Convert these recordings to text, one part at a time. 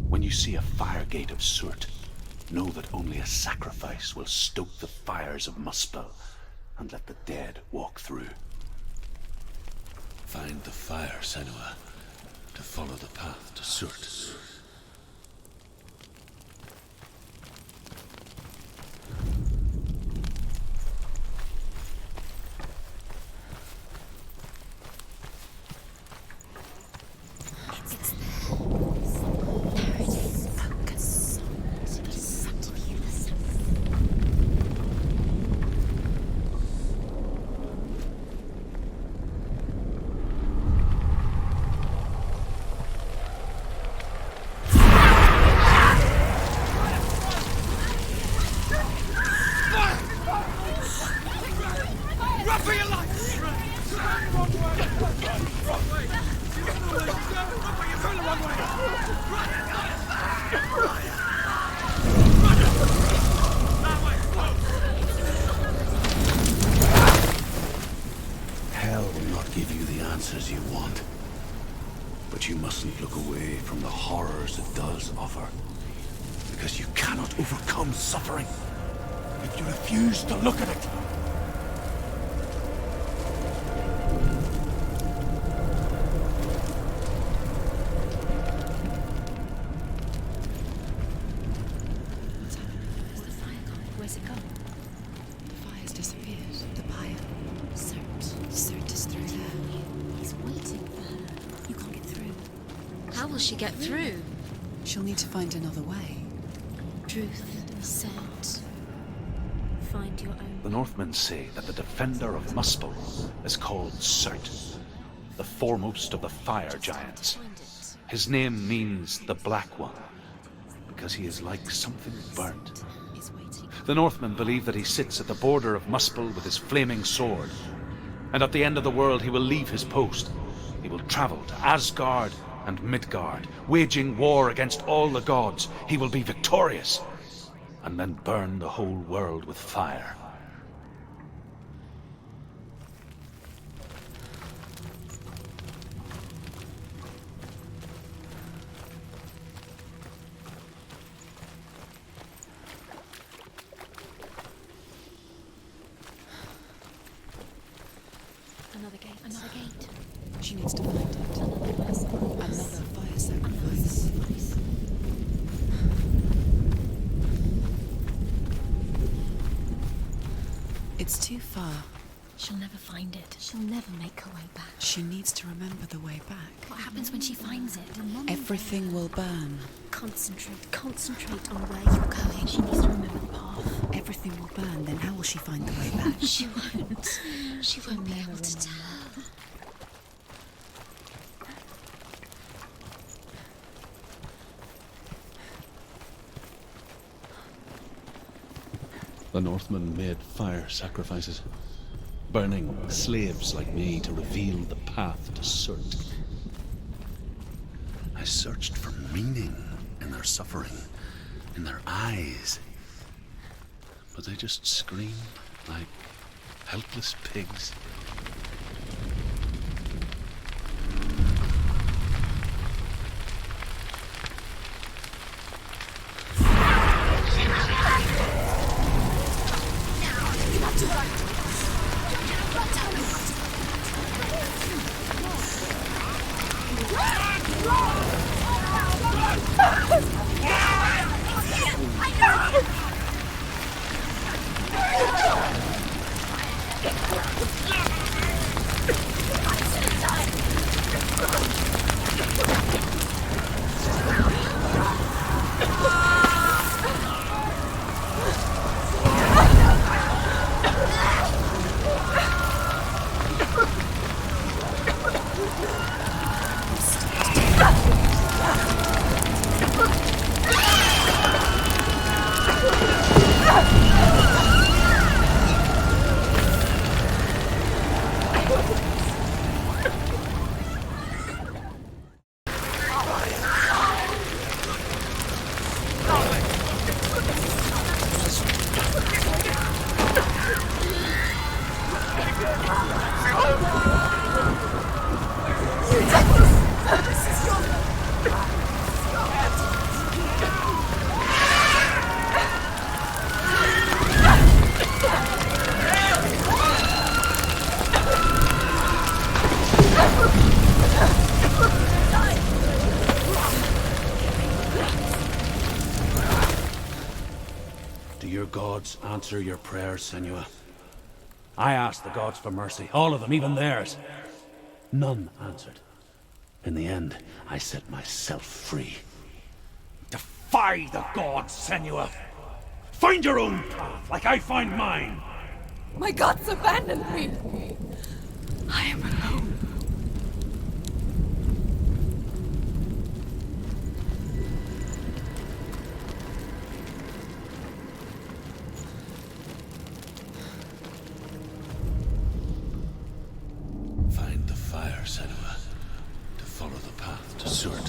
When you see a fire gate of soot, know that only a sacrifice will stoke the fires of Muspel and let the dead walk through. Find the fire, Senua, to follow the path to soot. Hell will not give you the answers you want. But you mustn't look away from the horrors it does offer. Because you cannot overcome suffering if you refuse to look at it. Where's it gone? The fire's disappeared. The pyre. Cert is through there. He's waiting for her. You can't get through. How will she get through? She'll need to find another way. Truth, Cert. Find your own. The Northmen say that the defender of Muspel is called Cert, the foremost of the fire giants. His name means the Black One, because he is like something burnt. Is waiting. The Northmen believe that he sits at the border of Muspel with his flaming sword. And at the end of the world he will leave his post. He will travel to Asgard and Midgard, waging war against all the gods. He will be victorious, and then burn the whole world with fire. Another gate. Another gate. She needs to find it. Another fire sacrifice. It's too far. She'll never find it. She'll never make her way back. She needs to remember the way back. What happens when she finds it? Everything will burn. Concentrate. Concentrate on where you're going. She needs to remember the path. Everything will burn, then how will she find the way back? She won't. She won't be able to tell. The Northmen made fire sacrifices, burning slaves like me to reveal the path to Surt. I searched for meaning in their suffering, in their eyes, but they just screamed like helpless pigs. Do your gods answer your prayers, Senua? I asked the gods for mercy, all of them, even theirs. None answered. In the end, I set myself free. Defy the gods, Senua! Find your own path, like I find mine! My gods abandoned me! I am alone. Find the fire, Senua, to follow the path to Surt.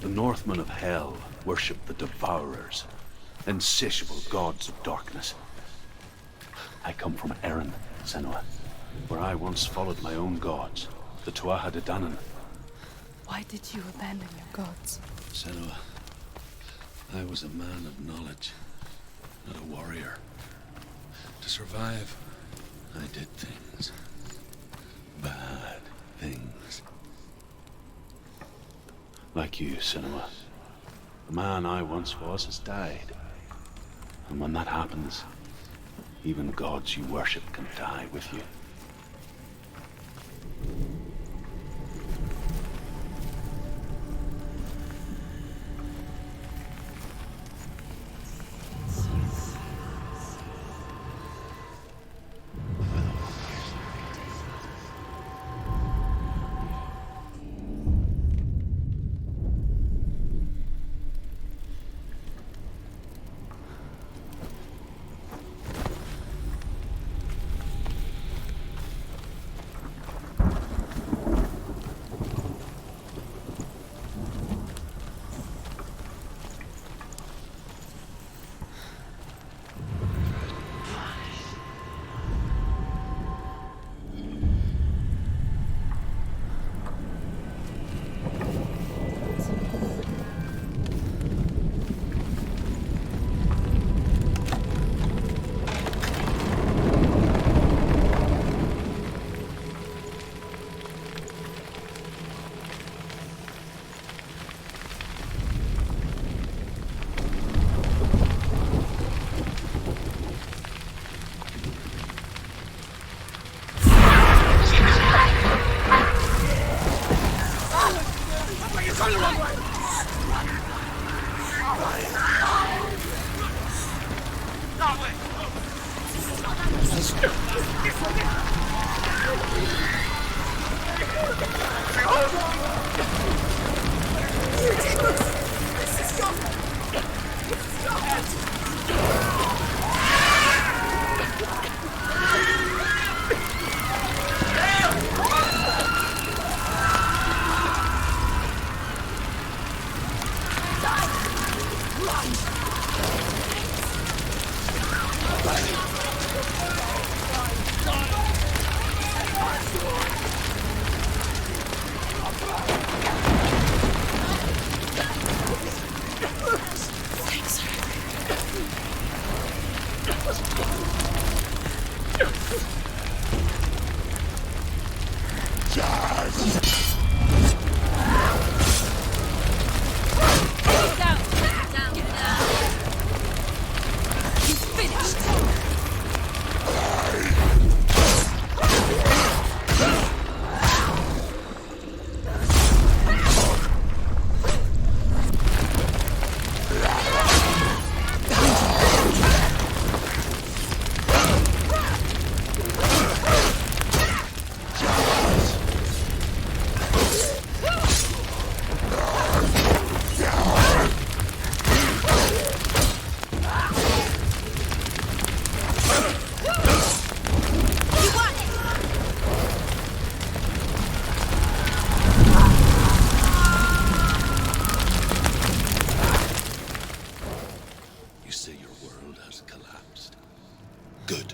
The Northmen of Hell worship the Devourers, insatiable gods of darkness. I come from Erin, Senua, where I once followed my own gods, the Tuatha De Danann. Why did you abandon your gods? Senua, I was a man of knowledge, not a warrior. To survive, I did things. Bad things. Like you, Senua. The man I once was has died. And when that happens, even gods you worship can die with you. You say your world has collapsed. Good.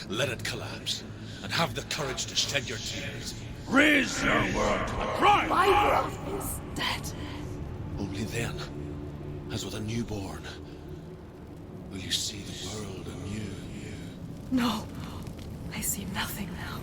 Let it collapse, and have the courage to shed your tears. Raise your world to the cry! My world is dead. Only then, as with a newborn, will you see the world anew. No, I see nothing now.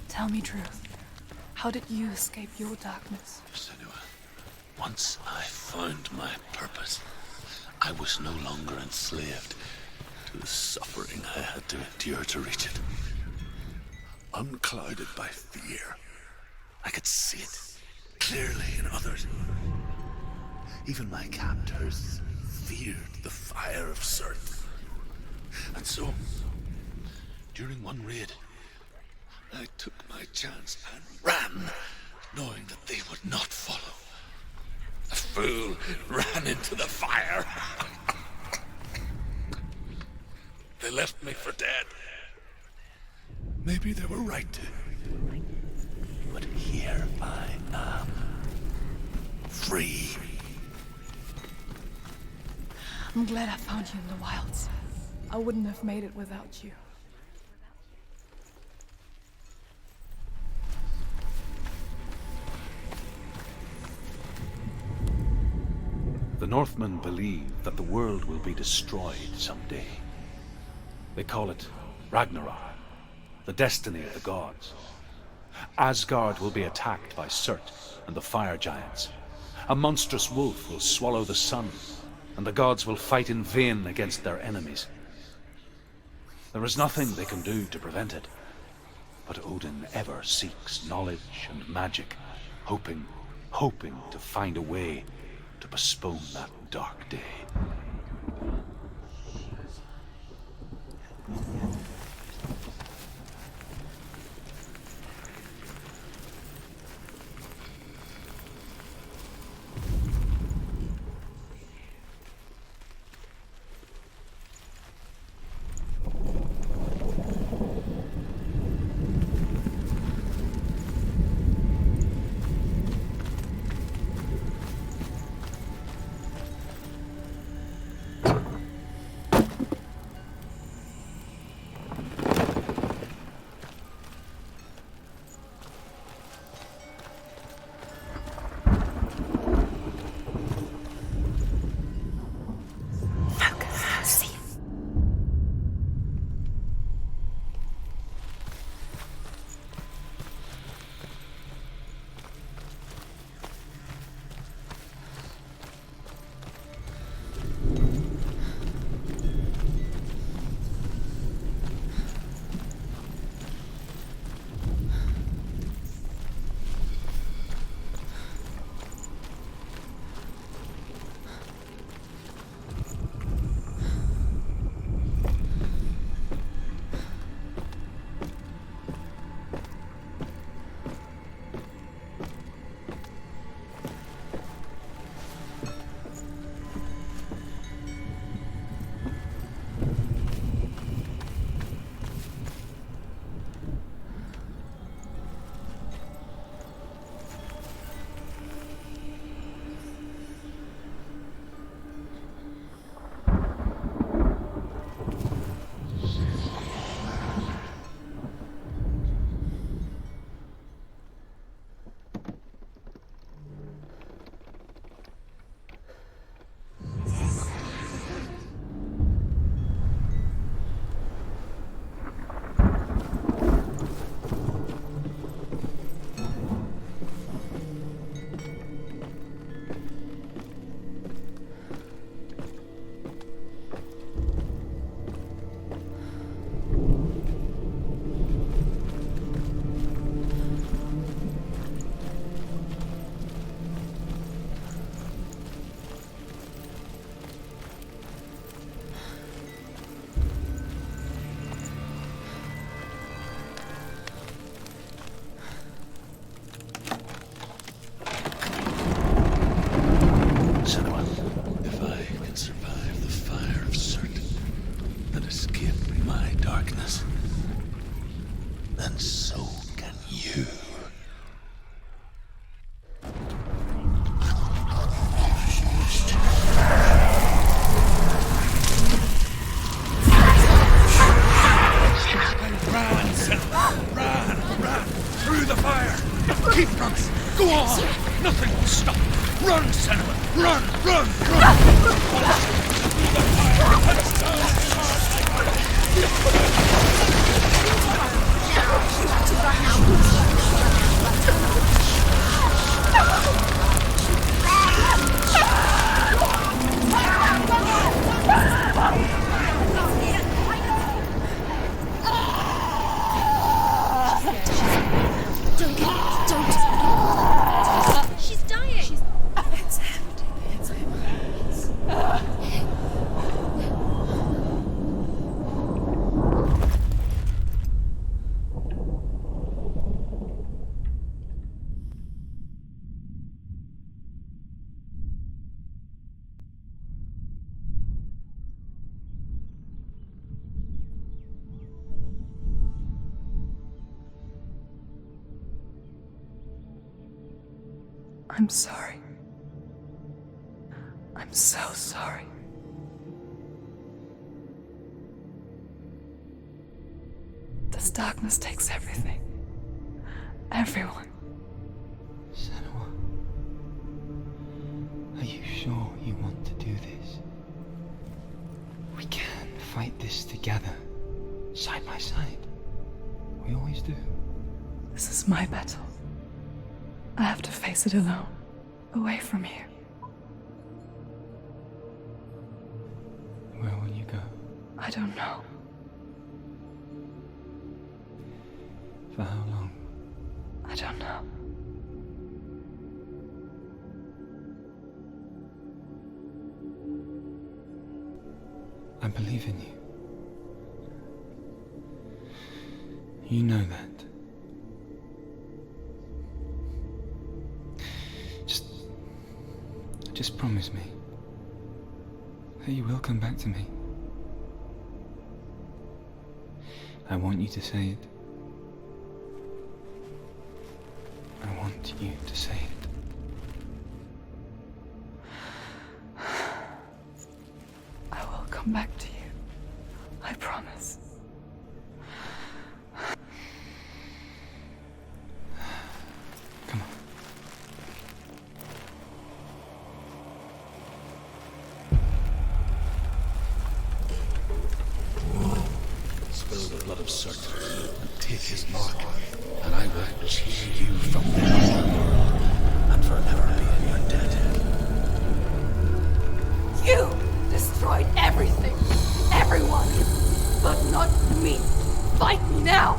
Tell me truth. How did you escape your darkness? Senua, once I found my purpose, I was no longer enslaved to the suffering I had to endure to reach it. Unclouded by fear, I could see it clearly in others. Even my captors feared the fire of Surt. And so, during one raid, I took my chance and ran, knowing that they would not follow. The fool ran into the fire. They left me for dead. Maybe they were right to. But here I am. Free. I'm glad I found you in the wilds. I wouldn't have made it without you. The Northmen believe that the world will be destroyed someday. They call it Ragnarok, the destiny of the gods. Asgard will be attacked by Surt and the fire giants. A monstrous wolf will swallow the sun, and the gods will fight in vain against their enemies. There is nothing they can do to prevent it, but Odin ever seeks knowledge and magic, hoping to find a way to postpone that dark day. She's dying! It's him. It's him. I'm sorry. I'm so sorry. This darkness takes everything. Everyone. Senua, are you sure you want to do this? We can fight this together, side by side. We always do. This is my battle. I have to face it alone, away from you. Where will you go? I don't know. For how long? I don't know. I believe in you. You know that. Just promise me that you will come back to me. I want you to say it. I want you to say it. I will come back to you. I promise. Come on. Spill the blood of Cert and take his mark, and I will cheer you from there and forever be in your debt. You destroyed everything, everyone, but not me. Fight me now.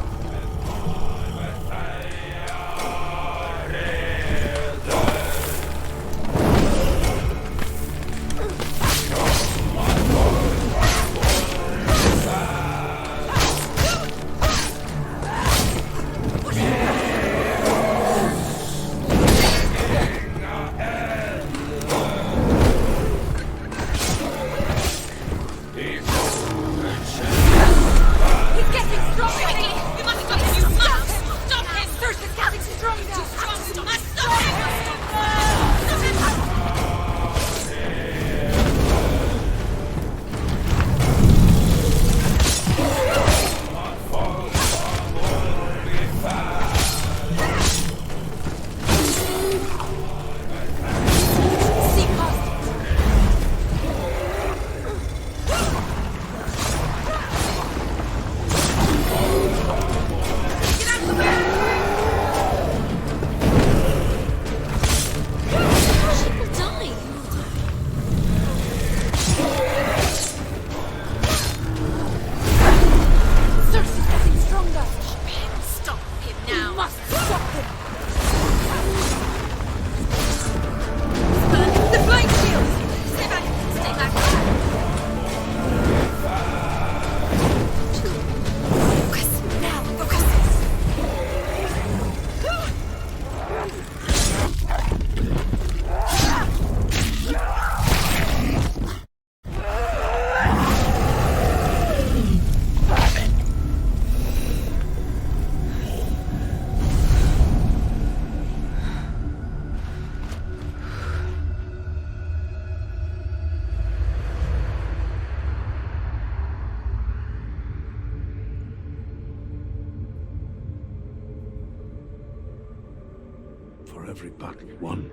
For every battle won,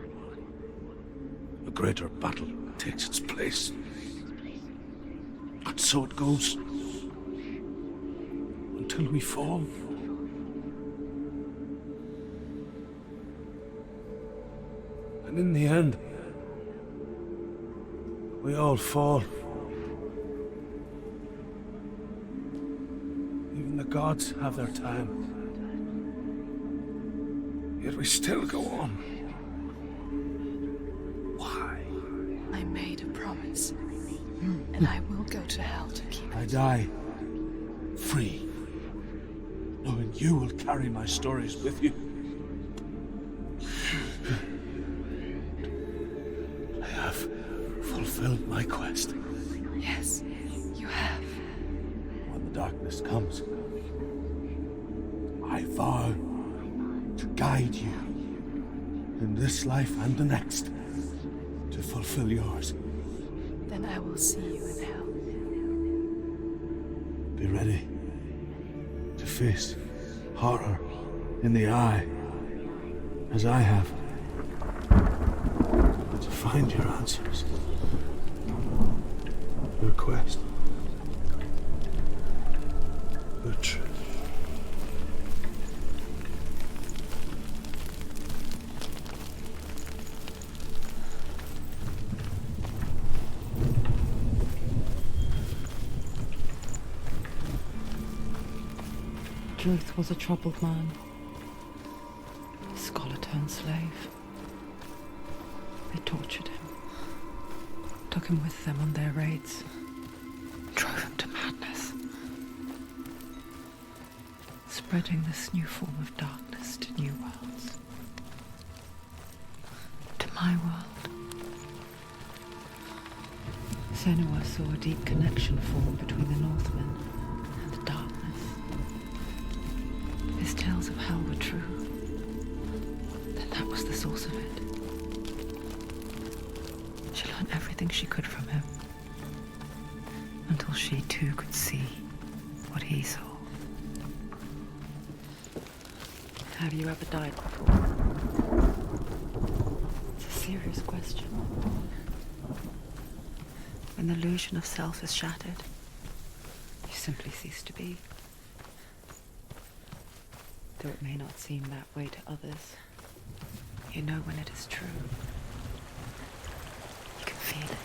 a greater battle takes its place. And so it goes. Until we fall. And in the end, we all fall. Even the gods have their time. Yet we still go on. Why? I made a promise. And I will go to hell to keep I it. die free, knowing you will carry my stories with you. I have fulfilled my quest. Yes, you have. When the darkness comes, I vow to guide you in this life and the next to fulfill yours. Then I will see you in hell. Be ready to face horror in the eye, as I have, and to find your answers, your quest, the truth. Truth was a troubled man, a scholar turned slave. They tortured him, took him with them on their raids, drove him to madness, spreading this new form of darkness to new worlds. To my world. Senua saw a deep connection form between the Northmen and the darkness. His tales of hell were true. Then that was the source of it. She learned everything she could from him, until she too could see what he saw. Have you ever died before? It's a serious question. When the illusion of self is shattered, you simply cease to be. Though it may not seem that way to others, you know when it is true. You can feel it.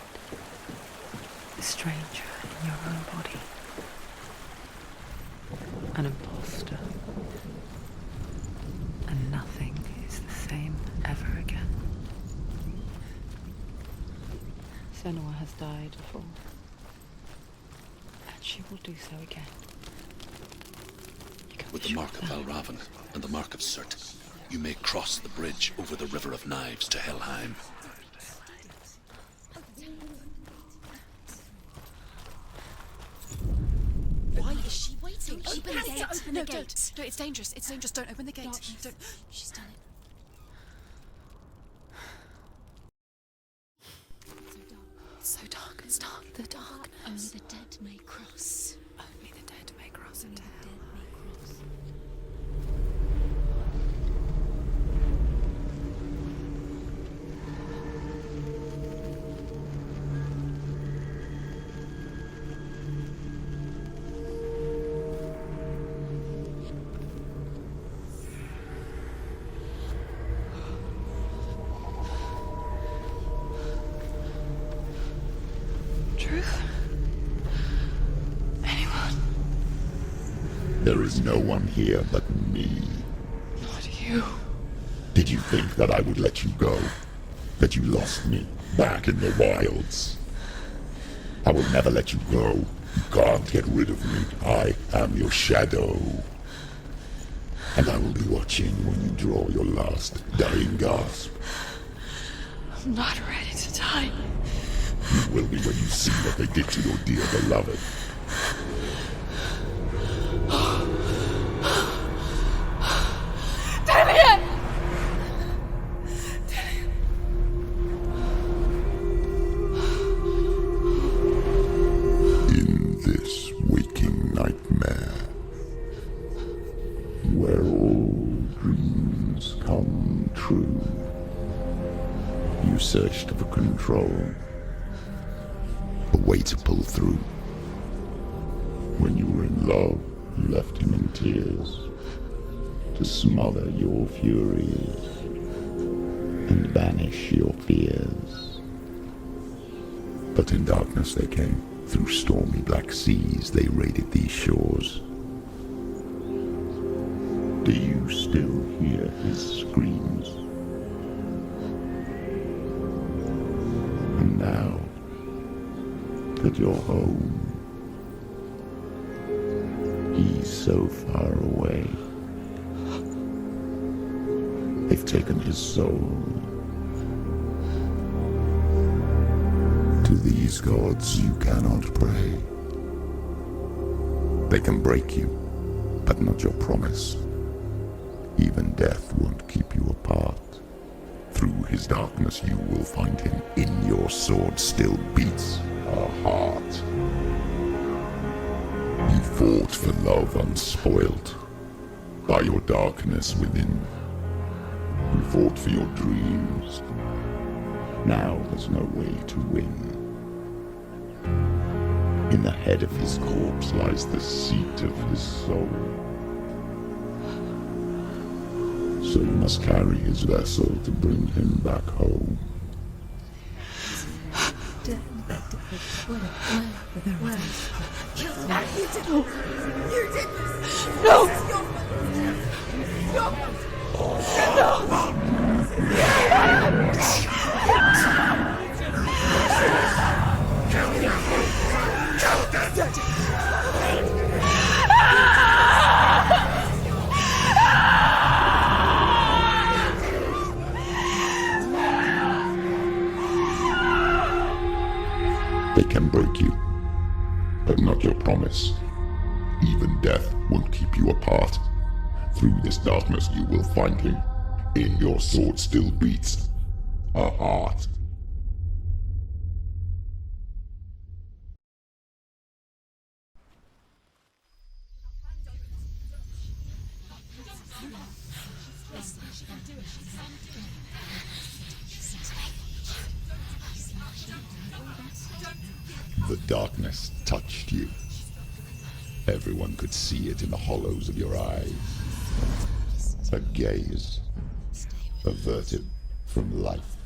A stranger in your own body. An imposter. And nothing is the same ever again. Senua has died before. And she will do so again. With the mark of Valravan and the mark of Surt, you may cross the bridge over the River of Knives to Helheim. Why is she waiting? Open the gate. Open the gate. No, it's dangerous. It's dangerous. Don't open the gate. No, Don't. she's done it. It's so dark. It's dark. The darkness. Only the dead may cross. Only the dead may cross into hell. Dead may cross. Truth? Anyone? There is no one here but me. Not you. Did you think that I would let you go? That you lost me back in the wilds? I will never let you go. You can't get rid of me. I am your shadow. And I will be watching when you draw your last dying gasp. I'm not ready to die. You will be when you see what they did to your dear beloved. In this waking nightmare, where all dreams come true, You searched for control. A way to pull through. When you were in love, you left him in tears. To smother your furies. And banish your fears. But in darkness they came. Through stormy black seas they raided these shores. Do you still hear his screams? And now that you're home, he's so far away. They've taken his soul. To these gods you cannot pray. They can break you, but not your promise. Even death won't keep you apart. Through his darkness you will find him. In your sword still beats a heart. You fought for love unspoilt by your darkness within. You fought for your dreams. Now there's no way to win. In the head of his corpse lies the seat of his soul. So you must carry his vessel to bring him back home. They can break you, but not your promise. Even death won't keep you apart. Through this darkness you will find him. In your sword still beats a heart. The darkness touched you. Everyone could see it in the hollows of your eyes. A gaze averted from life.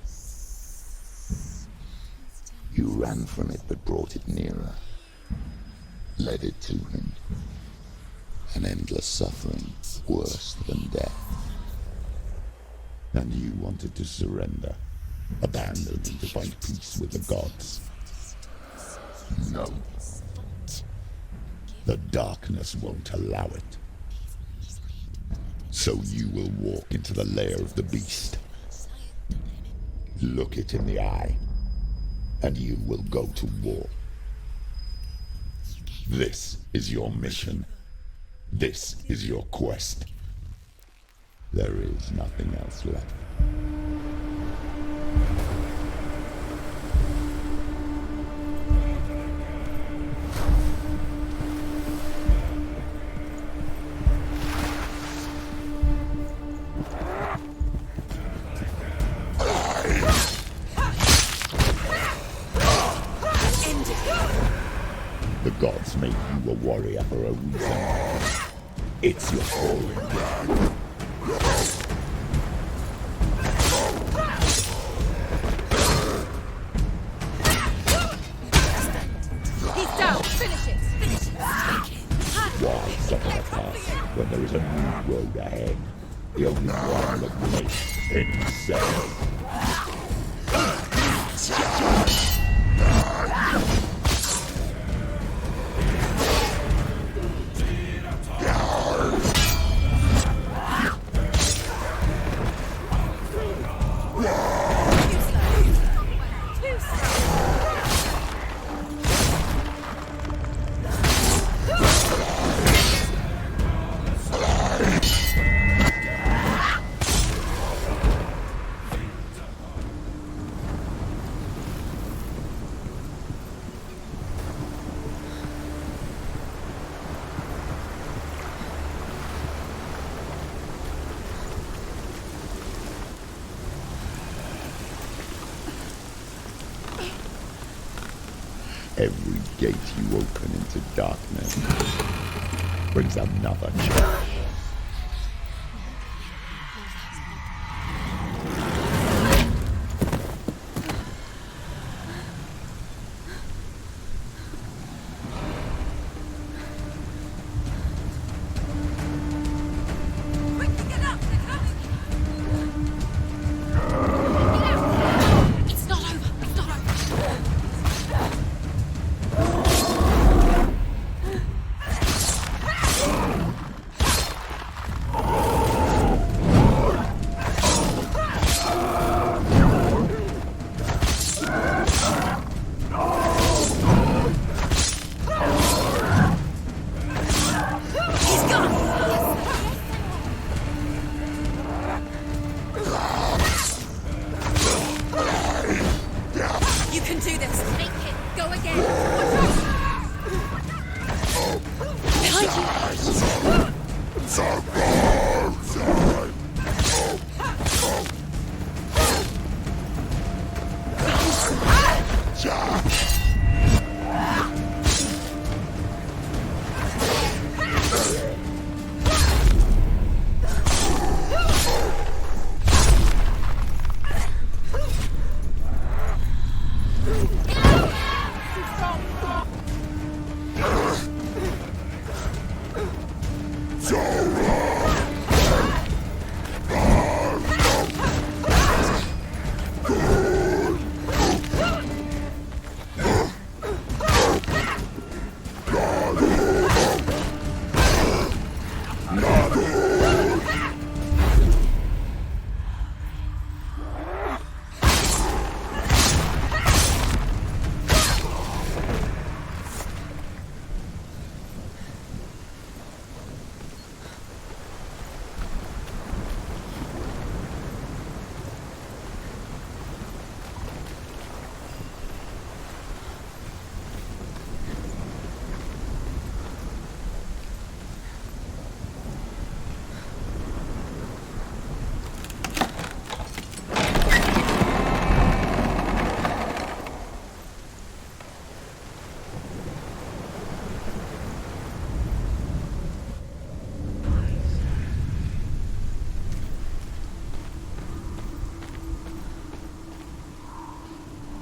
You ran from it but brought it nearer. Led it to him. An endless suffering worse than death. And you wanted to surrender. Abandon and to find peace with the gods. No. The darkness won't allow it. So you will walk into the lair of the beast. Look it in the eye, and you will go to war. This is your mission. This is your quest. There is nothing else left. The gods made you a warrior for a reason. It's your calling. He's down! Finish it! Finish it! Why suffer the past when there is a new road ahead? The only one that makes any sense. Every gate you open into darkness brings another change.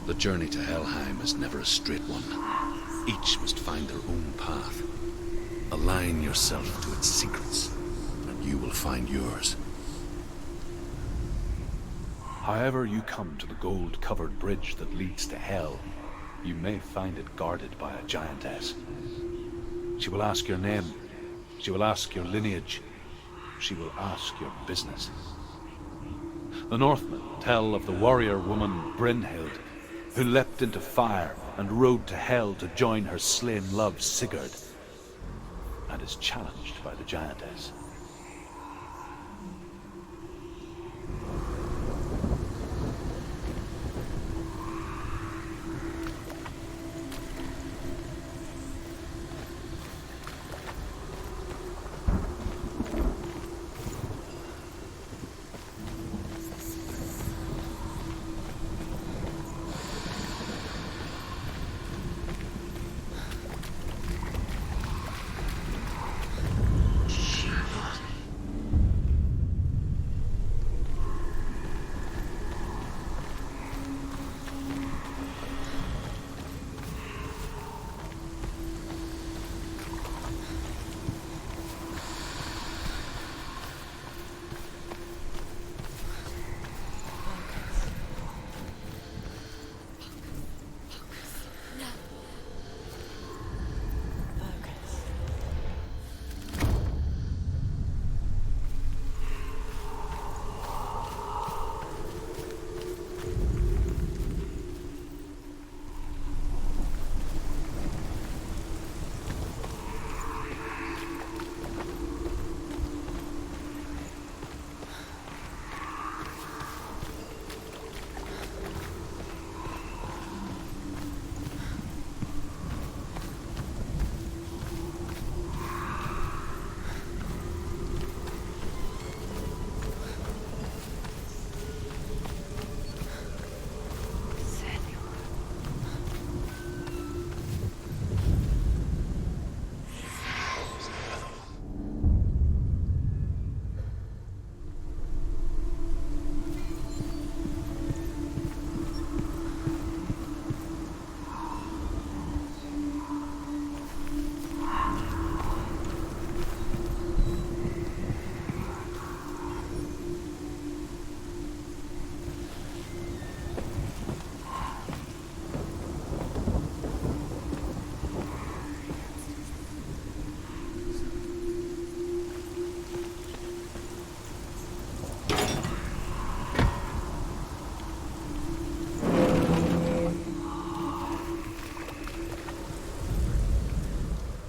The journey to Helheim is never a straight one. Each must find their own path. Align yourself to its secrets, and you will find yours. However you come to the gold-covered bridge that leads to Hell, you may find it guarded by a giantess. She will ask your name. She will ask your lineage. She will ask your business. The Northmen tell of the warrior woman Brynhild, who leapt into fire and rode to Hell to join her slain love Sigurd, and is challenged by the giantess.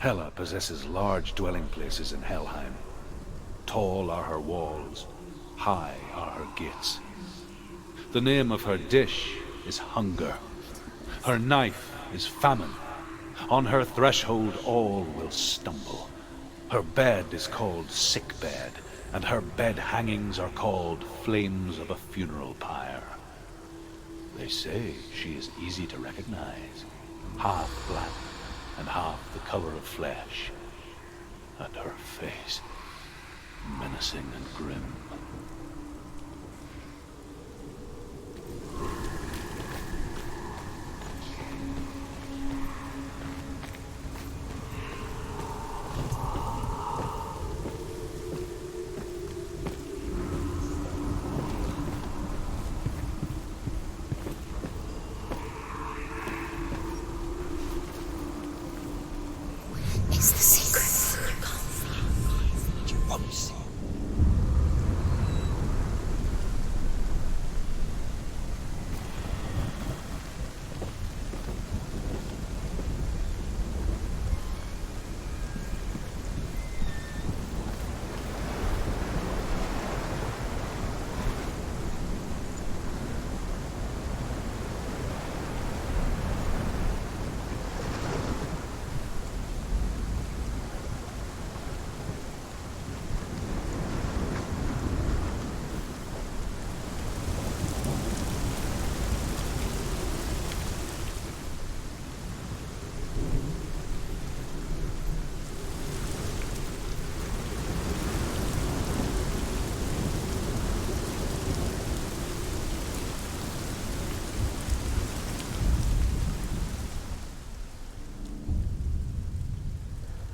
Hela possesses large dwelling places in Helheim. Tall are her walls, high are her gates. The name of her dish is hunger. Her knife is famine. On her threshold all will stumble. Her bed is called sick bed, and her bed hangings are called flames of a funeral pyre. They say she is easy to recognize, half black and half the color of flesh, and her face menacing and grim. It's the secret. You can't see it. You won't see it.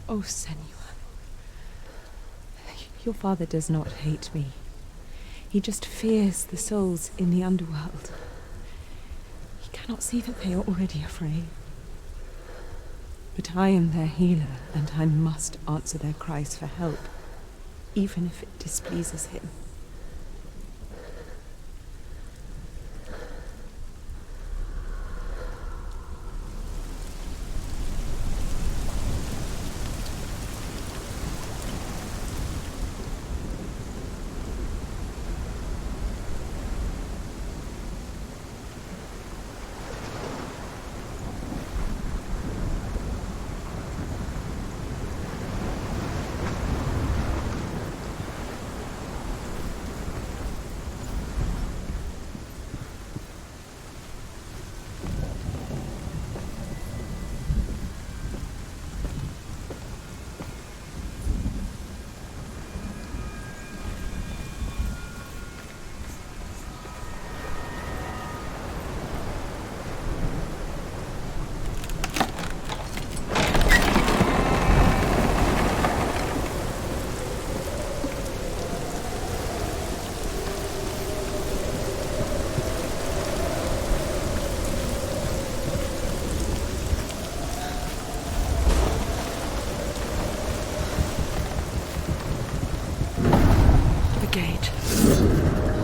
Oh, Senua. Your father does not hate me. He just fears the souls in the underworld. He cannot see that they are already afraid. But I am their healer, and I must answer their cries for help, even if it displeases him.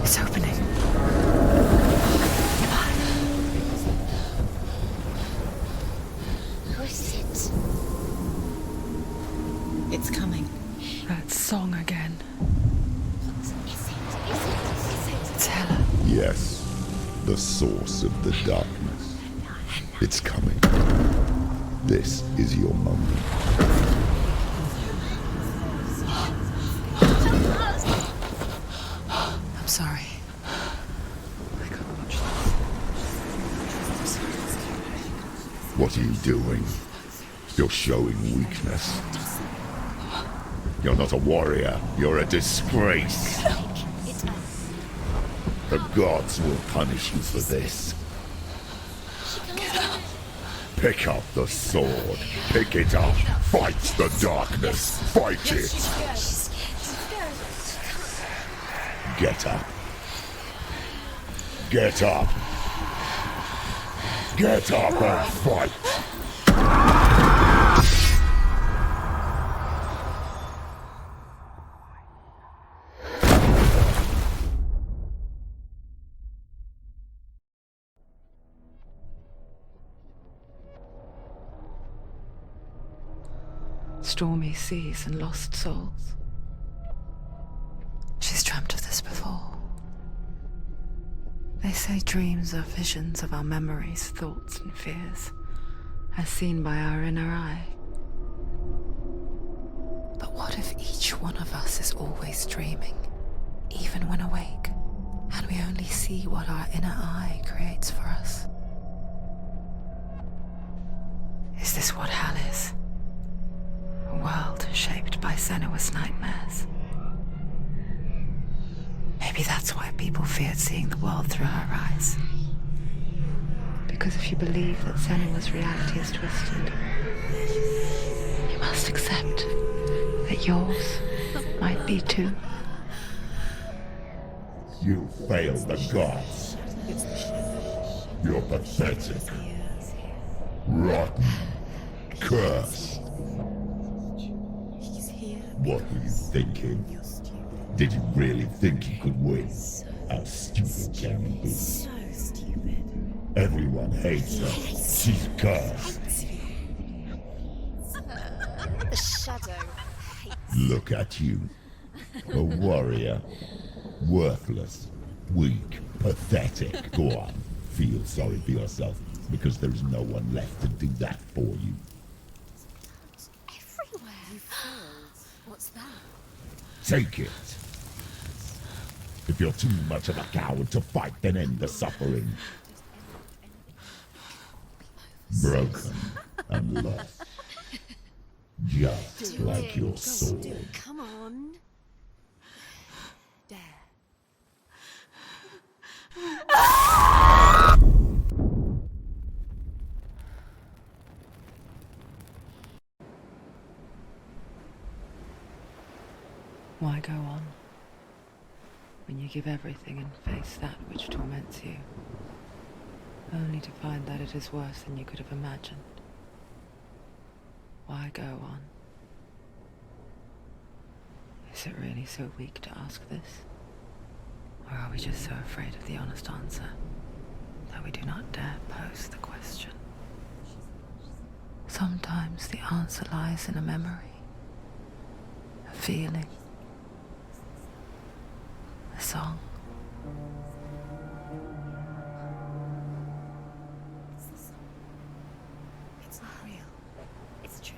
It's opening. Who is it? It's coming. That song again. Is it? It's Hela. Yes, the source of the darkness. It's coming. This is your moment. I'm sorry. I can't watch this. What are you doing? You're showing weakness. You're not a warrior. You're a disgrace. The gods will punish you for this. Pick up the sword. Pick it up. Fight the darkness. Fight it. Get up. Get up. Get up and fight. Stormy seas and lost souls. She's dreamt of this before. They say dreams are visions of our memories, thoughts, and fears, as seen by our inner eye. But what if each one of us is always dreaming, even when awake, and we only see what our inner eye creates for us? Is this what hell is? A world shaped by Senua's nightmares. Maybe that's why people feared seeing the world through her eyes. Because if you believe that Senua's reality is twisted, you must accept that yours might be too. You failed the gods. You're pathetic. Rotten. Cursed. What were you thinking? Did you really think you could win? How stupid can you be? So stupid. Everyone hates her. She's cursed. The shadow hates. Look at you. A warrior. Worthless. Weak. Pathetic. Go on. Feel sorry for yourself, because there is no one left to do that for you. Everywhere. You failed. What's that? Take it. If you're too much of a coward to fight, then end the suffering. Broken and lost. Just like your sword. Come on. Dare. Why go on when you give everything and face that which torments you, only to find that it is worse than you could have imagined? Why go on? Is it really so weak to ask this? Or are we just so afraid of the honest answer that we do not dare pose the question? Sometimes the answer lies in a memory, a feeling, a song. It's not real. It's a trick.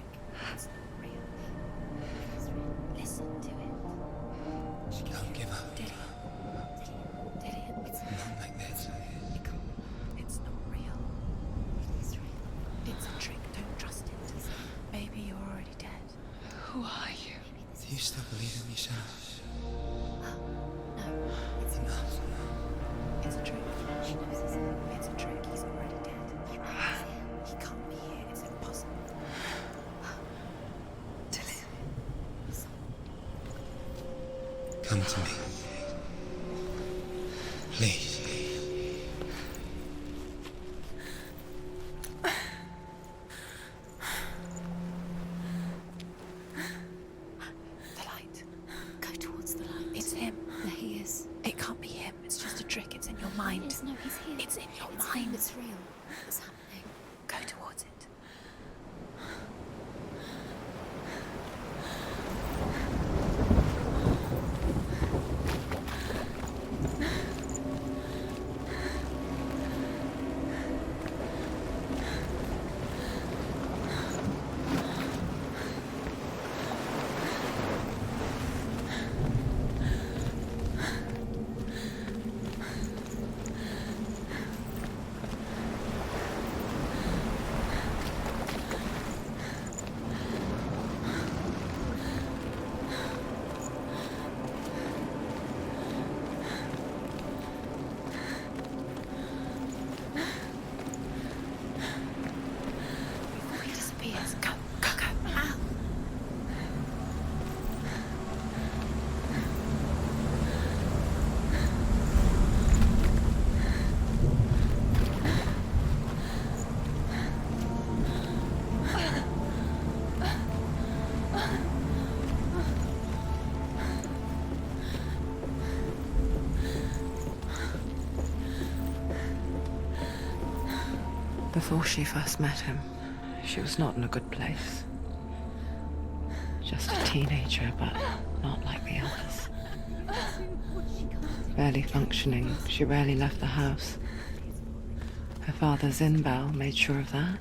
It's not real. It's real. Listen to it. She can't give up. Did it? It's Not like this. It's not real. It is real. It's a trick. Don't trust it. Maybe you're already dead. Who are you? Do you still believe in me, Chezzur? No, it's Enough. It's a trick. She knows this. It's a trick. He's already dead. He can't be here. It's impossible. Come to me. Please. The light. Go towards the light. It's him. There he is. It can't be him. It's just a trick. It's in your mind. No, he's here. It's in your mind. It's real. It's happening. Go towards it. Before he disappears, go, go, go. Ow. Before she first met him, she was not in a good place. Just a teenager, but not like the others. Barely functioning, she rarely left the house. Her father's in-bell made sure of that.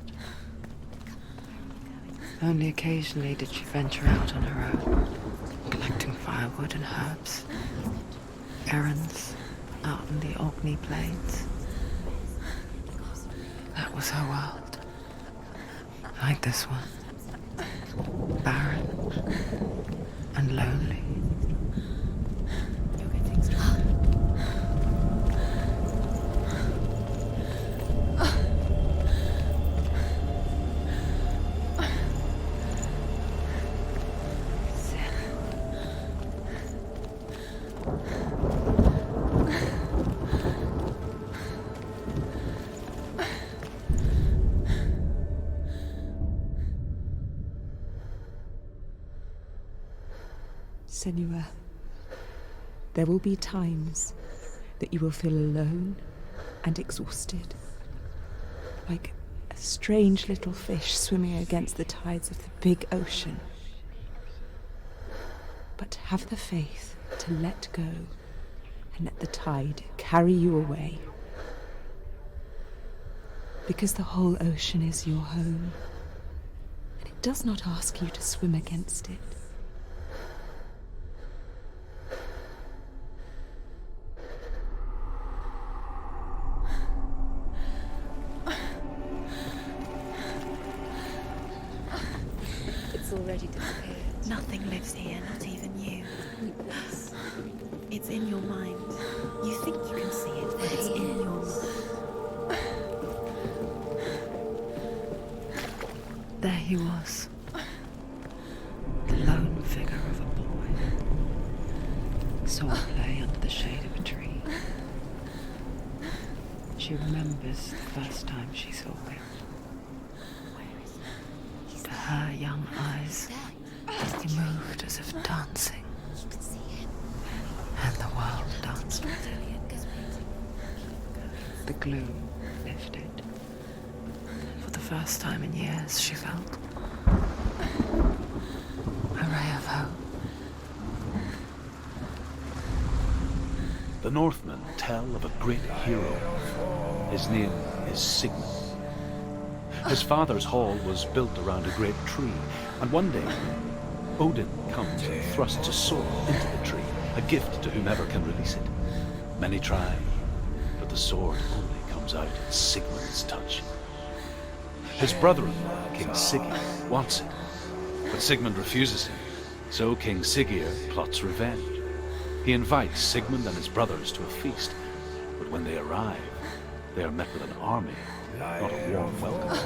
Only occasionally did she venture out on her own, collecting firewood and herbs. Errands out in the Orkney Plains. That was her world. Like this one. Barren and lonely. You'll get things done. Senua, there will be times that you will feel alone and exhausted, like a strange little fish swimming against the tides of the big ocean. But have the faith to let go and let the tide carry you away. Because the whole ocean is your home, and it does not ask you to swim against it. Already disappeared. Nothing lives here, not even you. It's in your mind. You think you can see it, but it's in your mind. There he was. The lone figure of a boy. Saw play under the shade of a tree. She remembers the first time she saw him. To her young eyes, he moved as if dancing. And the world danced with him. The gloom lifted. For the first time in years, she felt a ray of hope. The Northmen tell of a great hero. His name is Sigmund. His father's hall was built around a great tree, and one day, Odin comes and thrusts a sword into the tree, a gift to whomever can release it. Many try, but the sword only comes out at Sigmund's touch. His brother-in-law, King Sigurd, wants it, but Sigmund refuses him, so King Sigurd plots revenge. He invites Sigmund and his brothers to a feast, but when they arrive, they are met with an army, not a warm welcome.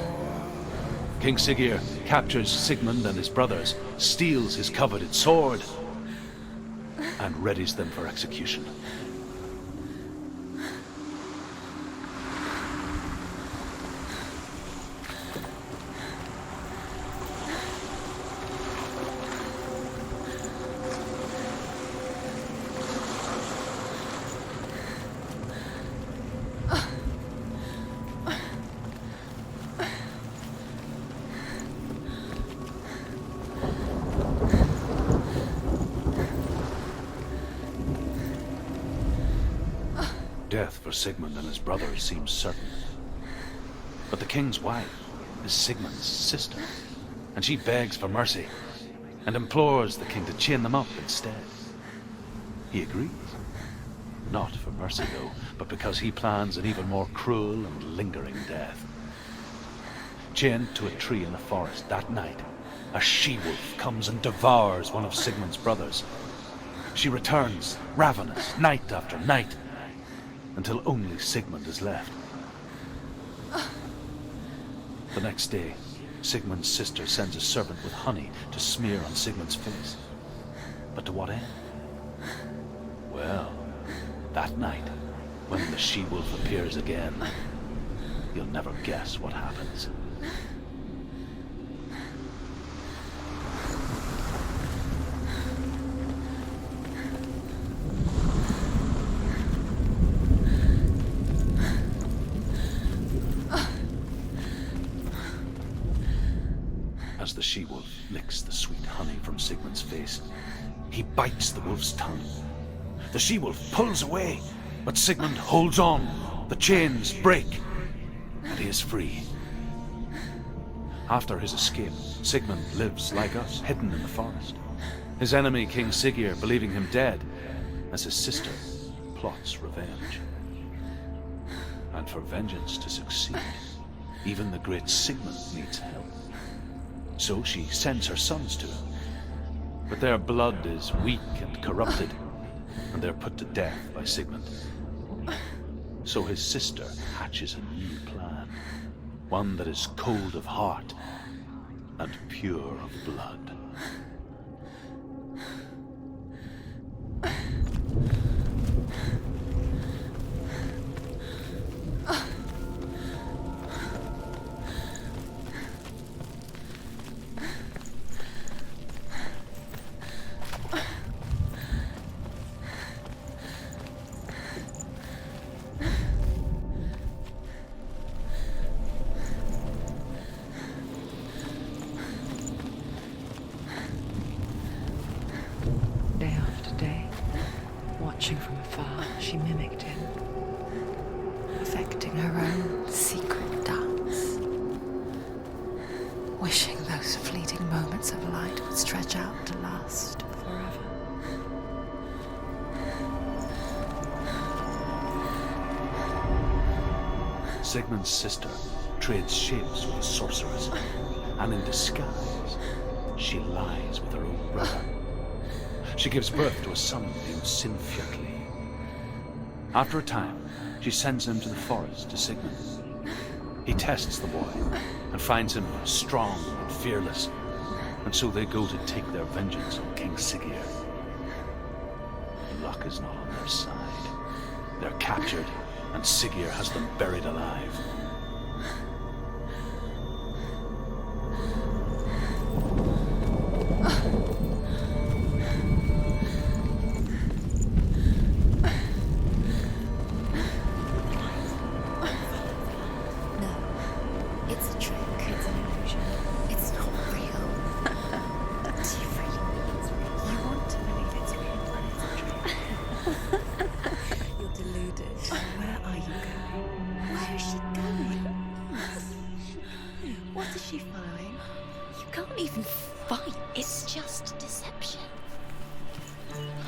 King Sigurd captures Sigmund and his brothers, steals his coveted sword, and readies them for execution. Death for Sigmund and his brothers seems certain. But the king's wife is Sigmund's sister, and she begs for mercy and implores the king to chain them up instead. He agrees. Not for mercy, though, but because he plans an even more cruel and lingering death. Chained to a tree in the forest that night, a she-wolf comes and devours one of Sigmund's brothers. She returns, ravenous, night after night, until only Sigmund is left. The next day, Sigmund's sister sends a servant with honey to smear on Sigmund's face. But to what end? Well, that night, when the she-wolf appears again, you'll never guess what happens. as the she-wolf licks the sweet honey from Sigmund's face. He bites the wolf's tongue. The she-wolf pulls away, but Sigmund holds on. The chains break, and he is free. After his escape, Sigmund lives like us, hidden in the forest. His enemy, King Siggeir, believing him dead, as his sister plots revenge. And for vengeance to succeed, even the great Sigmund needs help. So she sends her sons to him. But their blood is weak and corrupted, and they're put to death by Sigmund. So his sister hatches a new plan, one that is cold of heart and pure of blood. Watching from afar, she mimicked him, perfecting her own secret dance, wishing those fleeting moments of light would stretch out to last forever. Sigmund's sister trades shapes with a sorceress, and in disguise, she lies with her own brother. She gives birth to a son named Sinfjotli. After a time, she sends him to the forest to Sigmund. He tests the boy and finds him strong and fearless, and so they go to take their vengeance on King Siggeir. Luck is not on their side. They're captured, and Siggeir has them buried alive.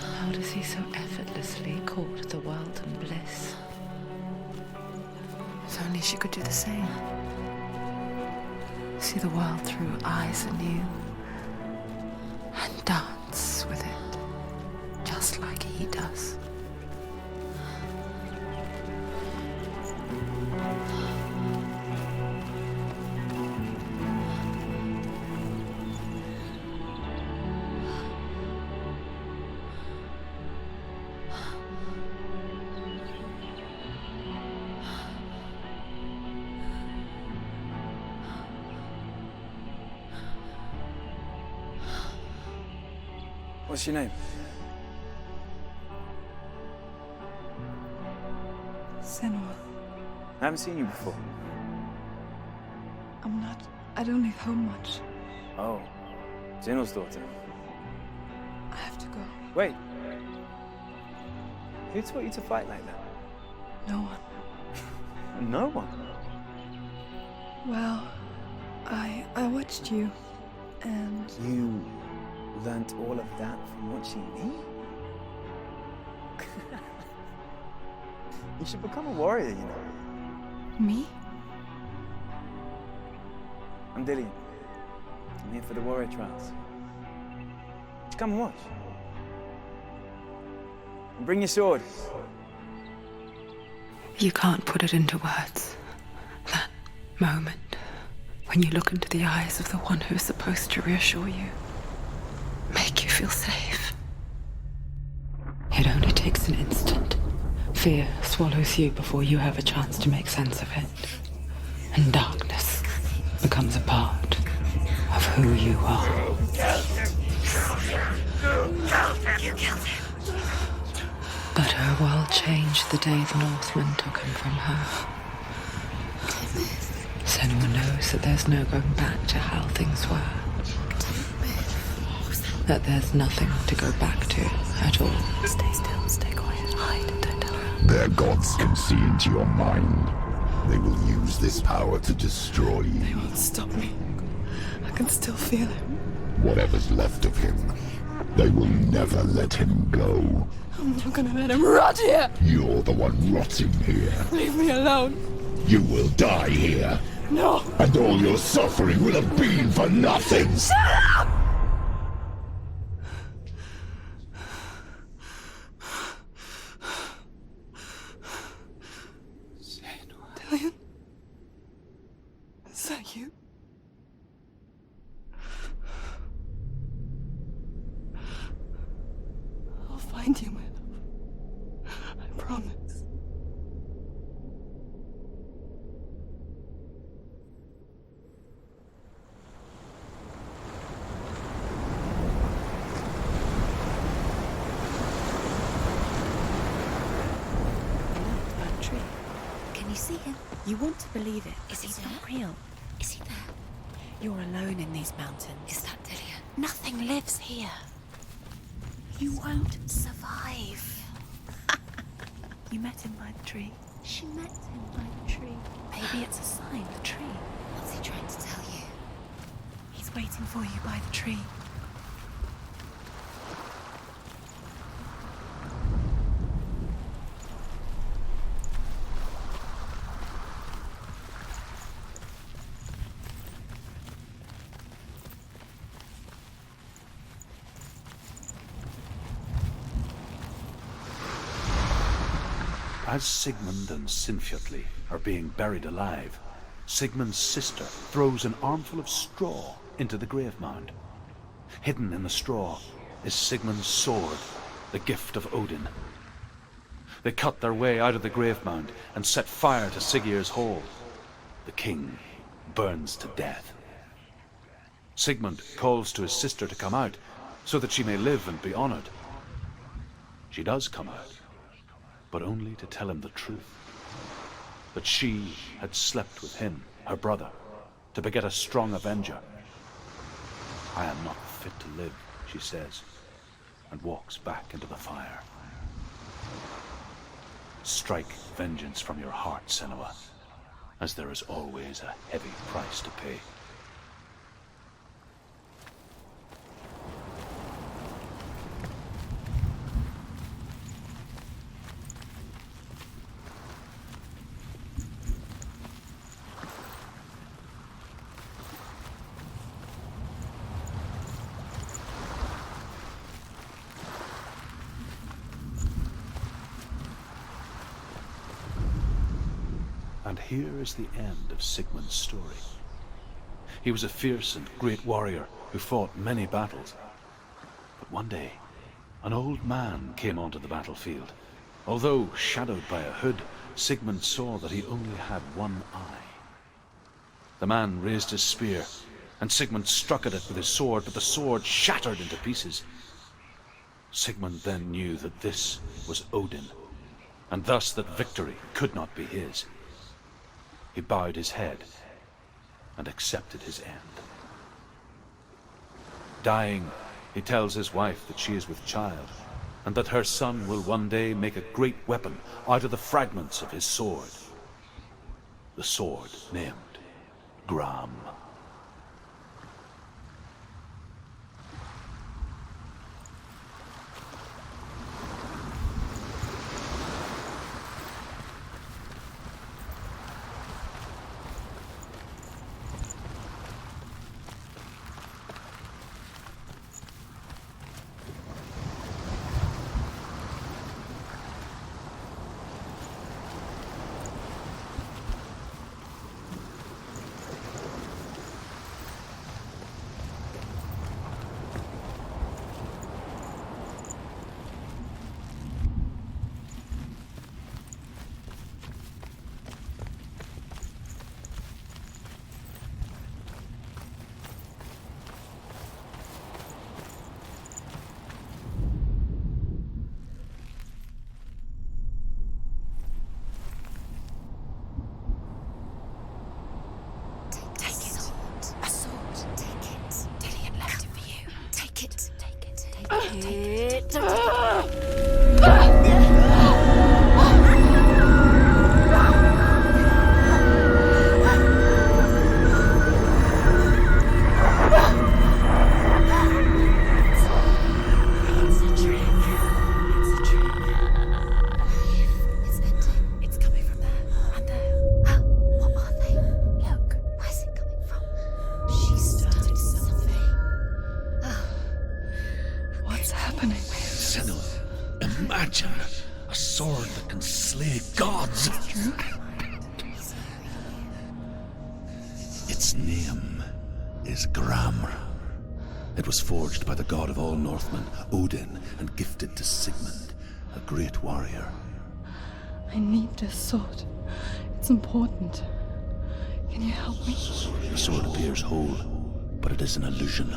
How does he so effortlessly court the world and bliss? If only she could do the same. See the world through eyes anew and dance with it, just like he does. What's your name? Senua. I haven't seen you before. I don't leave home much. Oh, Zenua's daughter. I have to go. Wait. Who taught you to fight like that? No one. No one? Well, I watched you, and... You learnt all of that from watching me? You should become a warrior, you know. Me? I'm Dillian. I'm here for the warrior trials. Just come and watch. And bring your sword. You can't put it into words. That moment when you look into the eyes of the one who's supposed to reassure you, make you feel safe. It only takes an instant. Fear swallows you before you have a chance to make sense of it. And darkness becomes a part of who you are. You killed him. But her world changed the day the Northmen took him from her. So Senua knows that there's no going back to how things were. That there's nothing to go back to at all. Stay still, stay quiet, hide, don't tell her. Their gods can see into your mind. They will use this power to destroy you. They won't stop me. I can still feel him. Whatever's left of him, they will never let him go. I'm not gonna let him rot here! You're the one rotting here. Leave me alone! You will die here. No! And all your suffering will have been for nothing. Shut up! Dillion? Is that you? I'll find you, my love. I promise. Can you see him? You want to believe it. Is he not real? Is he there? You're alone in these mountains. Is that Dillion? Nothing lives here. You won't survive. You met him by the tree. She met him by the tree. Maybe it's a sign, the tree. What's he trying to tell you? He's waiting for you by the tree. As Sigmund and Sinfjotli are being buried alive, Sigmund's sister throws an armful of straw into the grave mound. Hidden in the straw is Sigmund's sword, the gift of Odin. They cut their way out of the grave mound and set fire to Siggeir's hall. The king burns to death. Sigmund calls to his sister to come out so that she may live and be honored. She does come out, but only to tell him the truth. That she had slept with him, her brother, to beget a strong avenger. I am not fit to live, she says, and walks back into the fire. Strike vengeance from your heart, Senua, as there is always a heavy price to pay. And here is the end of Sigmund's story. He was a fierce and great warrior who fought many battles. But one day, an old man came onto the battlefield. Although shadowed by a hood, Sigmund saw that he only had one eye. The man raised his spear, and Sigmund struck at it with his sword, but the sword shattered into pieces. Sigmund then knew that this was Odin, and thus that victory could not be his. He bowed his head and accepted his end. Dying, he tells his wife that she is with child, and that her son will one day make a great weapon out of the fragments of his sword. The sword named Gram. Take it. Don't take it. What's happening? Senua, imagine a sword that can slay gods. Its name is Gramr. It was forged by the god of all Northmen, Odin, and gifted to Sigmund, a great warrior. I need this sword. It's important. Can you help me? The sword appears whole, but it is an illusion.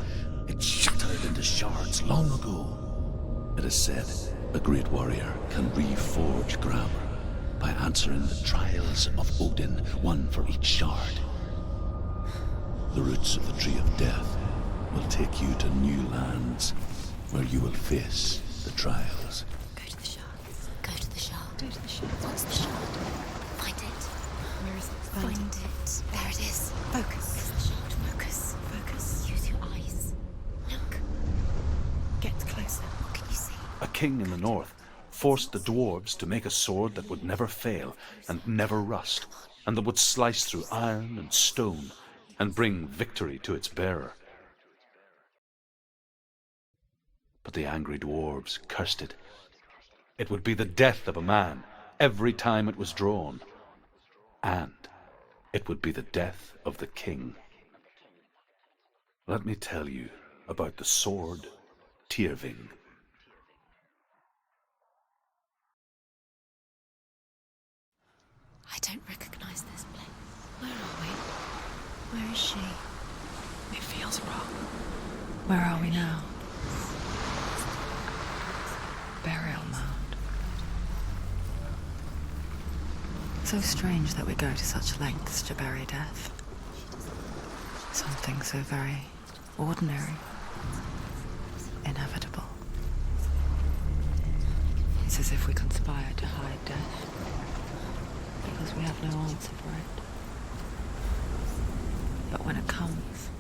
It shattered into shards long ago. It is said a great warrior can reforge Gramr by answering the trials of Odin, one for each shard. The roots of the Tree of Death will take you to new lands where you will face the trials. Go to the shard. Go to the shard. Go to the shard. What's the shard? Find it. Where is it? Find it. There it is. Focus. Where's the shard? Focus. Focus. Use your eyes. Look. Get closer. What can you see? A king in the north forced the dwarves to make a sword that would never fail and never rust, and that would slice through iron and stone and bring victory to its bearer. But the angry dwarves cursed it. It would be the death of a man every time it was drawn, and it would be the death of the king. Let me tell you about the sword Tyrving. I don't recognize this place. Where are we? Where is she? It feels wrong. Where are we now? Burial mound. So strange that we go to such lengths to bury death. Something so very ordinary, inevitable. It's as if we conspire to hide death, because we have no answer for it. But when it comes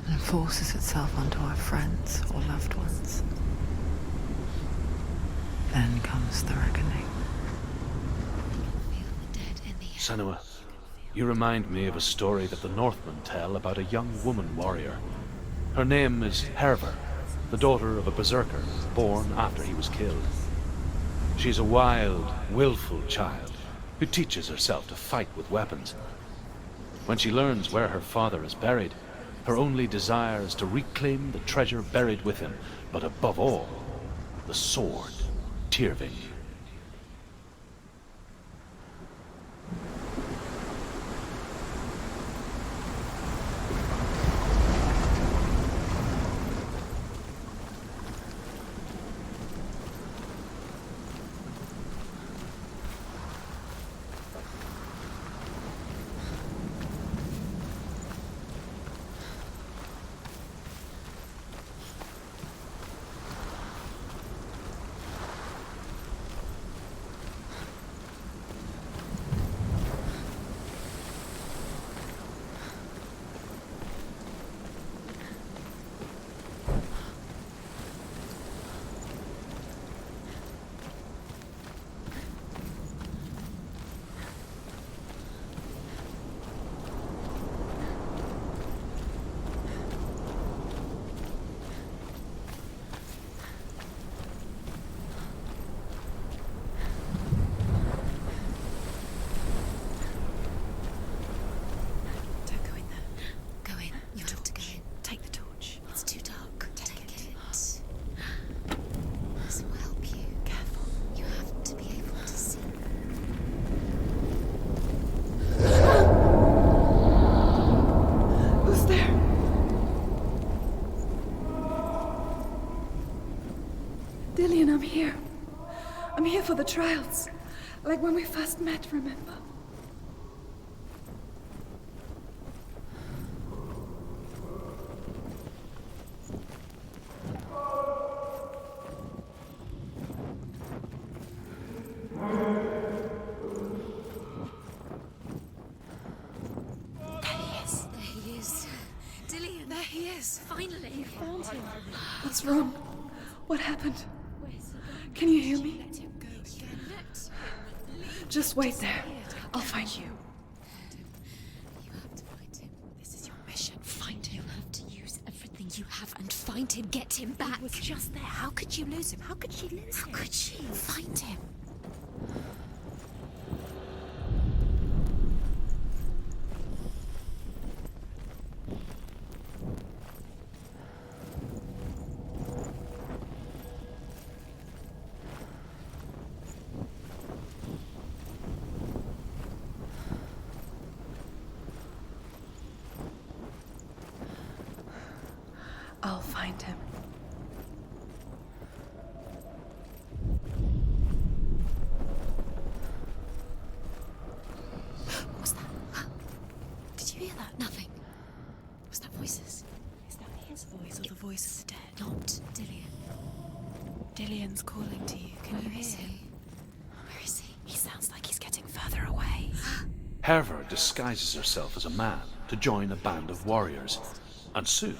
and forces itself onto our friends or loved ones, then comes the reckoning. Senua, you remind me of a story that the Northmen tell about a young woman warrior. Her name is Hervor, the daughter of a berserker born after he was killed. She's a wild, willful child who teaches herself to fight with weapons. When she learns where her father is buried, her only desire is to reclaim the treasure buried with him, but above all, the sword Tyrving. I'm here. I'm here for the trials. Like when we first met, remember? Dillian. There he is. Finally, you found him. What's wrong? What happened? Where's he gone? Can you hear me? Let him go again. Let him leave. Just wait there. I'll find you. You have to find him. This is your mission. Find him. You have to use everything you have and find him. Get him back. He was just there. How could you lose him? How could she lose him? How could she? Find him. I'll find him. What was that? Did you hear that? Nothing. Was that voices? Is that his voice or the voice of the dead? Not Dillian. Dillian's calling to you. Can you hear him? Where is he? He sounds like he's getting further away. Herva disguises herself as a man to join a band of warriors, and soon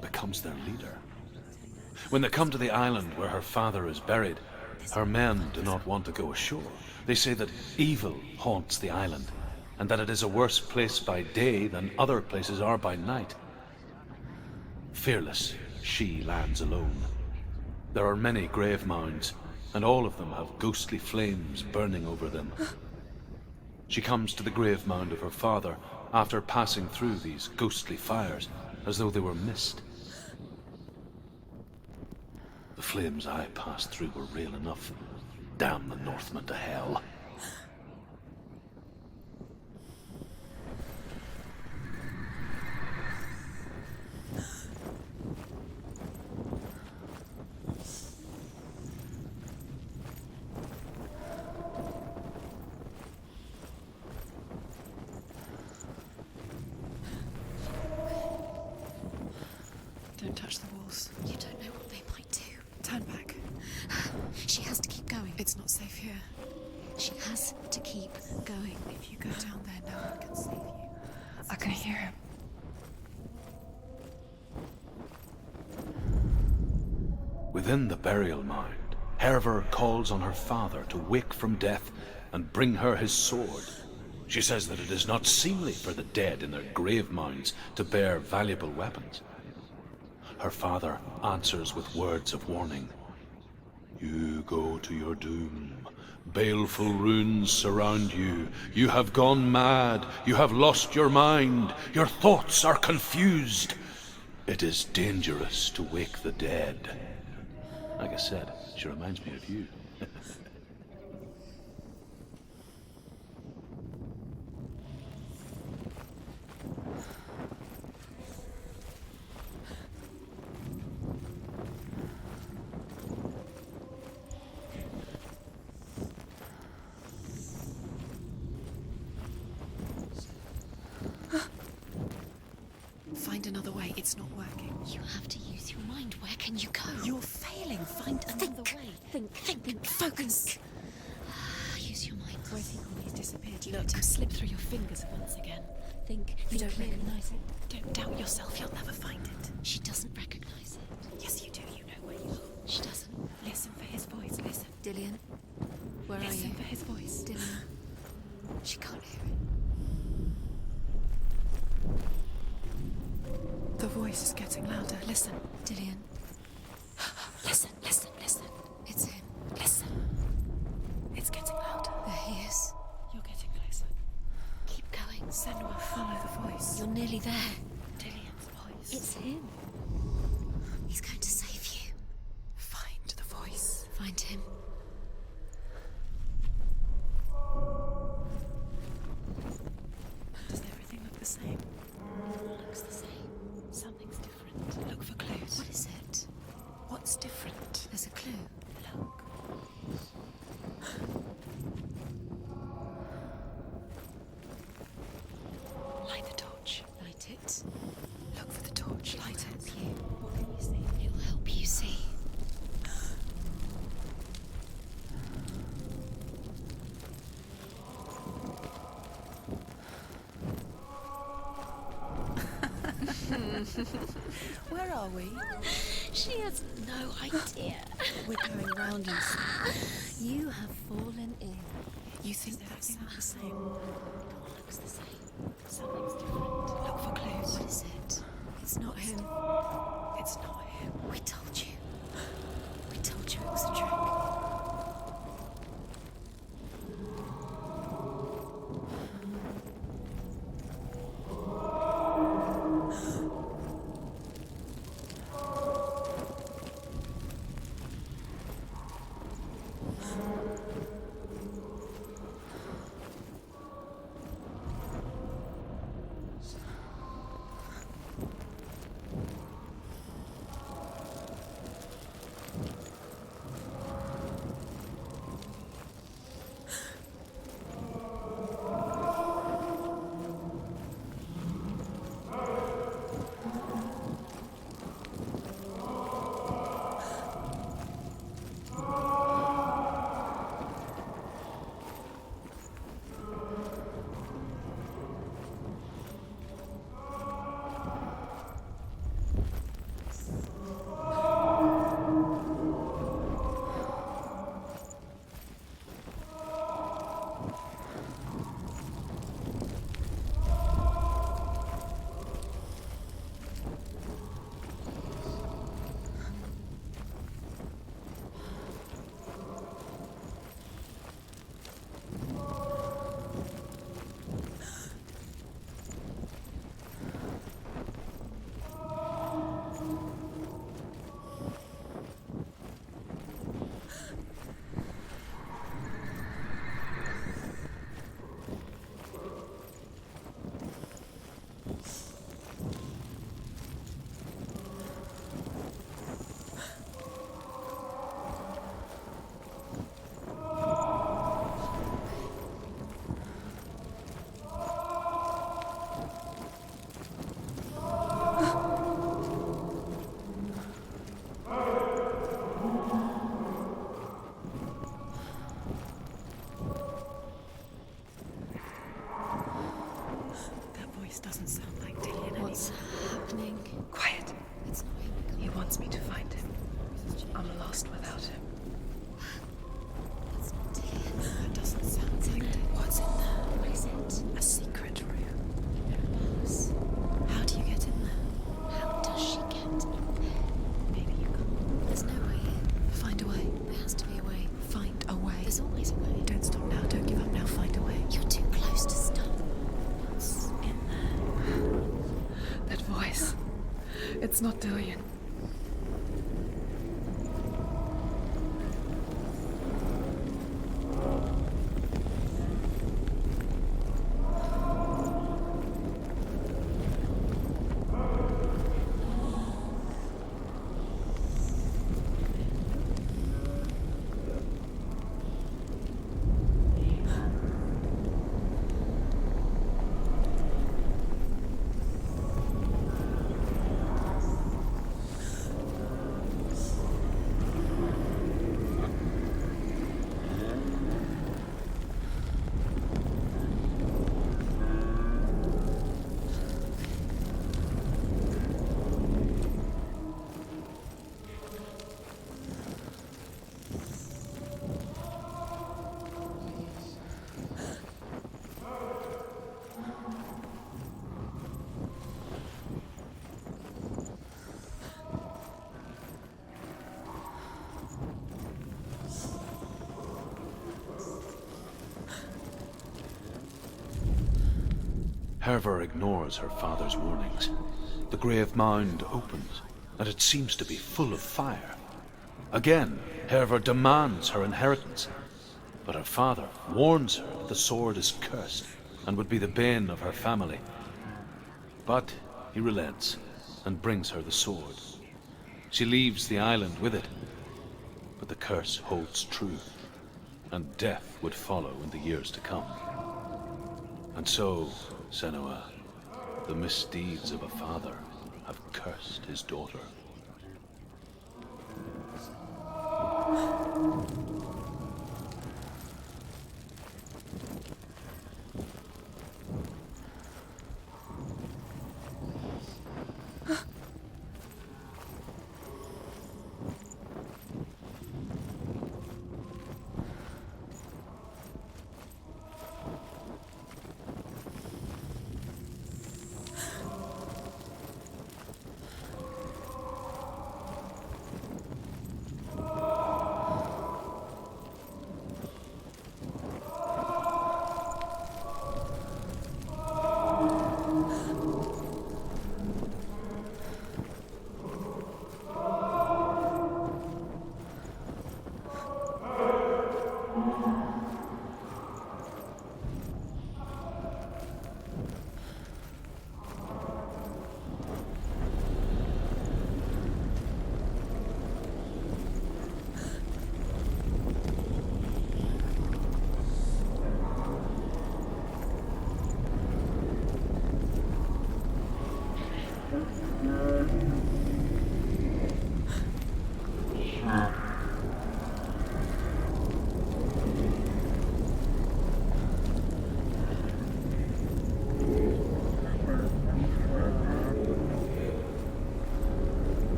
becomes their leader. When they come to the island where her father is buried, her men do not want to go ashore. They say that evil haunts the island, and that it is a worse place by day than other places are by night. Fearless, she lands alone. There are many grave mounds, and all of them have ghostly flames burning over them. She comes to the grave mound of her father after passing through these ghostly fires, as though they were mist. The flames I passed through were real enough. Damn the Northmen to hell. Don't touch the walls. You don't know what they might do. Turn back. She has to keep going. It's not safe here. She has to keep going. If you go down there, no one can save you. I can hear him. Within the burial mound, Herva calls on her father to wake from death and bring her his sword. She says that it is not seemly for the dead in their grave mounds to bear valuable weapons. Her father answers with words of warning. You go to your doom. Baleful runes surround you. You have gone mad. You have lost your mind. Your thoughts are confused. It is dangerous to wake the dead. Like I said, she reminds me of you. Find another way. It's not working. You have to use your mind. Where can you go? You're failing. Find another way. Think. Focus. Use your mind. Where's he gone? He's disappeared. You let him slip through your fingers once again. Think. You don't recognize it. Don't doubt yourself. You'll never find it. She doesn't recognize it. Yes, you do. You know where you are. She doesn't. Listen for his voice. Listen. Dillian, where are Listen you? for his voice. Dillian. She can't hear it. The voice is getting louder. Listen. Dillian. Listen. It's him. Listen. It's getting louder. There he is. You're getting closer. Keep going. Senua, follow the voice. You're nearly there. Dillian's voice. It's him. He's going to save you. Find the voice. Find him. Does everything look the same? Looks the same. Something's different. Look for clues. What is it? What's different? There's a clue. Look. Light the torch. Light it. Look for the torch. Light it. Where are we? She has no idea. We're going round in circles. You have fallen in. You think that sounds the same? It all looks the same. Something's different. Look for clues. What is it? It's not him. It's not him. We told you. We told you it was a trick. Doesn't sound like Dillian anymore. What's happening? Quiet. It's not him. He wants me to find him. I'm lost without him. It's not him. That doesn't sound like it. What's in there? What is it? A secret room. Yes. How do you get in there? How does she get in there? Maybe you can't. There's no way in. Find a way. There has to be a way. Find a way. There's always a way. Don't stop now. Don't give up now. Find a way. You're too close to stop. What's in there? That voice. It's not Dillian. Hervor ignores her father's warnings. The grave mound opens, and it seems to be full of fire. Again, Hervor demands her inheritance, but her father warns her that the sword is cursed and would be the bane of her family. But he relents and brings her the sword. She leaves the island with it, but the curse holds true, and death would follow in the years to come. And so, Senua, the misdeeds of a father have cursed his daughter.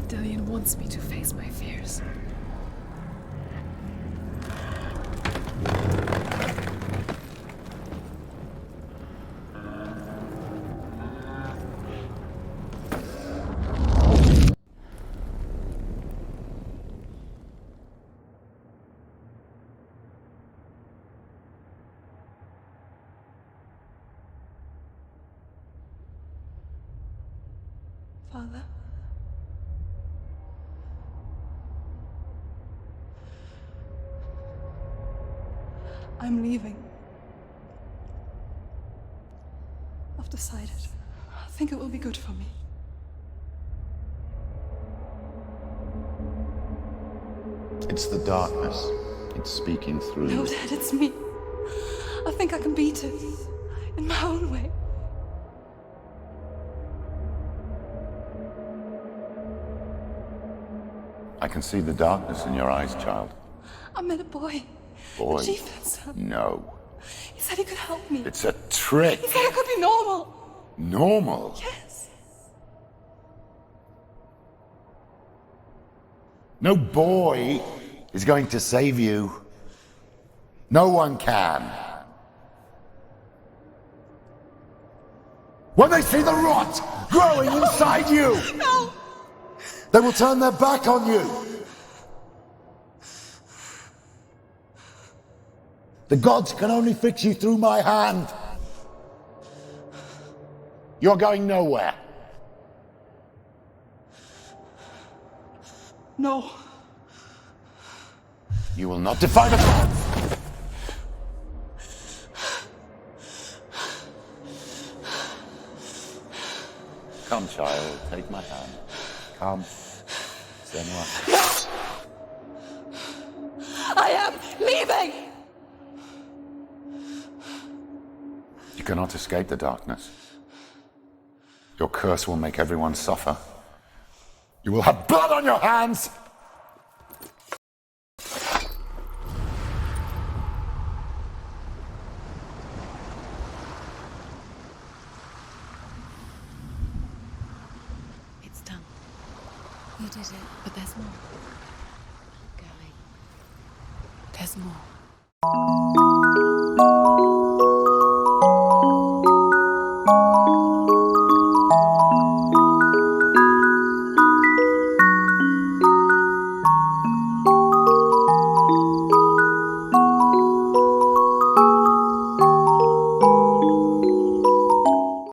Dillion wants me to face my fears. Father? I'm leaving. I've decided. I think it will be good for me. It's the darkness. It's speaking through No, you. Dad, it's me. I think I can beat it. In my own way. I can see the darkness in your eyes, child. I met a boy. Boy. The chieftain's son. No. He said he could help me. It's a trick. He said I could be normal. Normal? Yes. No boy is going to save you. No one can. When they see the rot growing inside you, No! they will turn their back on you. The gods can only fix you through my hand. You're going nowhere. No. You will not defy the gods. Come, child, take my hand. Come. Senua. I am leaving! You cannot escape the darkness. Your curse will make everyone suffer. You will have blood on your hands! It's done. You did it. But there's more. Keep going. There's more.